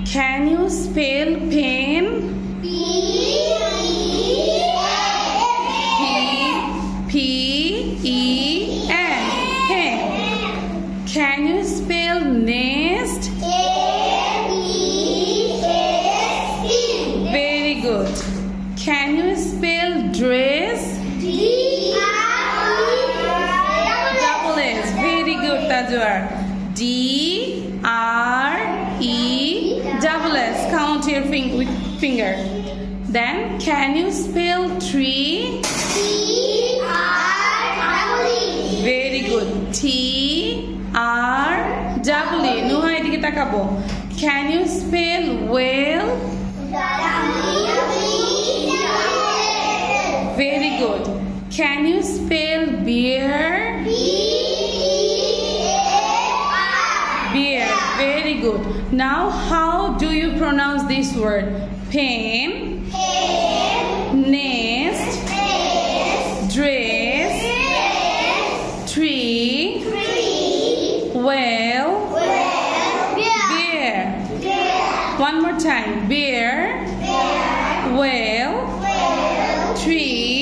Can you spell pen? P-E-N. Pen. Can you spell nest? Very good. Can you spell dress? Double S. Very good, Tajwar. D-R-E-double-S. Count your with finger. Then, can you spell tree? Very good. T-R-E-E. Nuha edike takabo. Can you spell well? Very good. Can you spell beer? Beer. Very good. Now, how do you pronounce this word? Pen, nest, dress, tree, well, beer. One more time. Beer, well, tree,